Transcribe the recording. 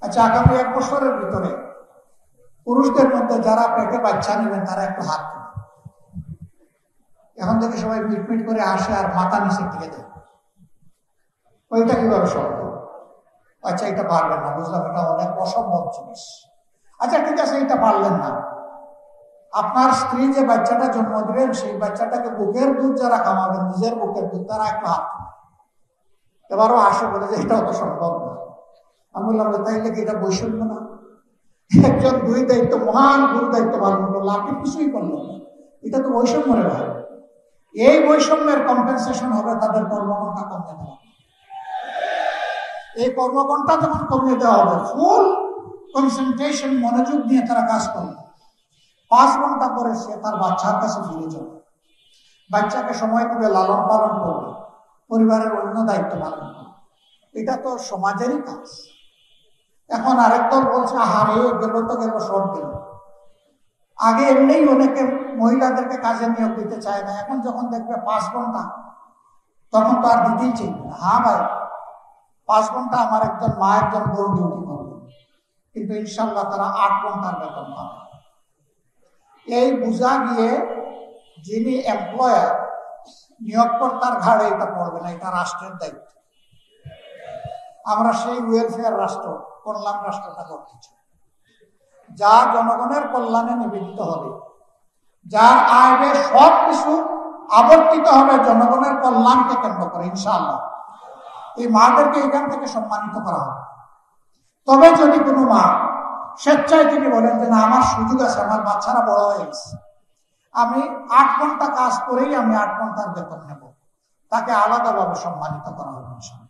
আচ্ছা, আগামী 1 বছরের ভিতরে পুরুষদের মধ্যে যারা পেটে বাচ্চা নেবেন তারা একটু হাত তুলে। এখন থেকে সবাই মিটমিট করে আসে আর মাথা নিচের দিকে দেয়। ওইটা কিভাবে সম্ভব? আচ্ছা, এটা পারলেন না, বুঝলাম, এটা অনেক অসম্ভব জিনিস। আচ্ছা ঠিক আছে, এটা পারলেন না। আপনার স্ত্রী যে বাচ্চাটা জন্ম দিবেন সেই বাচ্চাটাকে বুকের দুধ যারা খাওয়াবেন, নিজের বুকের দুধ, তারা একটু হাত তুলে। এবারও আসে বলে যে এটা অত সম্ভব না। আমি বললাম তাইলে কি এটা বৈষম্য না? একজন 2 দায়িত্ব, মহান গুরু দায়িত্ব পালন করলো, আপনি কিছুই করলেন না, এটা তো বৈষম্যের ভাই। এই বৈষম্যের কম্পেনসেশন হবে তাদের কর্মঘণ্টা কমিয়ে দেওয়া। এই কর্মঘণ্টা যখন কমিয়ে দেওয়া হবে, ফুল কনসেন্ট্রেশন, মনোযোগ দিয়ে তারা কাজ করবে। 5 ঘন্টা পরে সে তার বাচ্চার কাছে ফিরে যাবে, বাচ্চাকে সময় দিবে, লালন পালন করবে, পরিবারের অন্য দায়িত্ব পালন করবে। এটা তো সমাজেরই কাজ। এখন আরেক দল বলছে আহারে গেল তো গেল, সব গেল। আগে এমনিই অনেকে মহিলাদেরকে কাজে নিয়োগ দিতে চায় না, এখন যখন দেখবে 5 ঘন্টা, তখন তো আর দিতেই চাইবে না। হ্যাঁ ভাই, 5 ঘন্টা আমার একজন মা, একজন বোন ডিউটি করবে, কিন্তু ইনশাল্লাহ তারা 8 ঘন্টার বেতন পাবে। এই বোঝা গিয়ে যিনি এমপ্লয়ার, নিয়োগকর্তার ঘাড়ে এটা পড়বে না, এটা রাষ্ট্রের দায়িত্ব। আমরা সেই ওয়েলফেয়ার রাষ্ট্র, কল্যাণ রাষ্ট্রটা করতে চাই, যা জনগণের কল্যাণে নিবেদিত হবে, যার আয় সব কিছু আবর্তিত হবে জনগণের কল্যাণকে কেন্দ্র করে। ইনশাআল্লাহ এই মাদেরকে এখান থেকে সম্মানিত করা হবে। তবে যদি কোনো মা স্বেচ্ছায় তিনি বলেন যে না, আমার সুযোগ আছে, আমার বাচ্চারা বড় হয়ে গেছে, আমি 8 ঘন্টা কাজ করেই আমি 8 ঘন্টার বেতন নেব, তাকে আলাদাভাবে সম্মানিত করা হবে ইনশাআল্লাহ।